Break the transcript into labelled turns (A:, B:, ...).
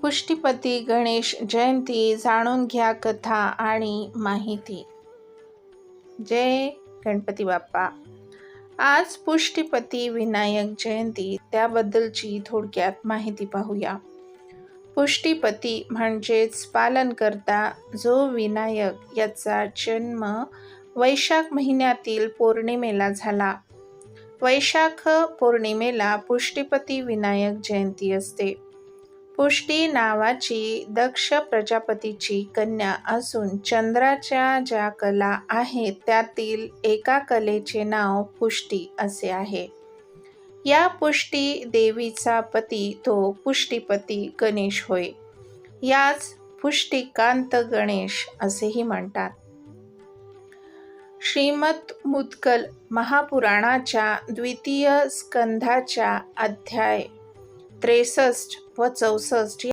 A: पुष्टीपती गणेश जयंती जाणून घ्या कथा आणि माहिती. जय गणपती बाप्पा. आज पुष्टीपती विनायक जयंती, त्याबद्दलची थोडक्यात माहिती पाहूया. पुष्टीपती म्हणजेच पालनकर्ता, जो विनायक याचा जन्म वैशाख महिन्यातील पौर्णिमेला झाला. वैशाख पौर्णिमेला पुष्टीपती विनायक जयंती असते. पुष्टी नावाची दक्ष प्रजापतीची कन्या असून चंद्राच्या ज्या कला आहेत त्यातील एका कलेचे नाव पुष्टी असे आहे. या पुष्टी देवीचा पती तो पुष्टीपती गणेश होय. याच पुष्टीकांत गणेश असेही म्हणतात. श्रीमद मुद्गल महापुराणाच्या द्वितीय स्कंधाच्या अध्याय 63 व 64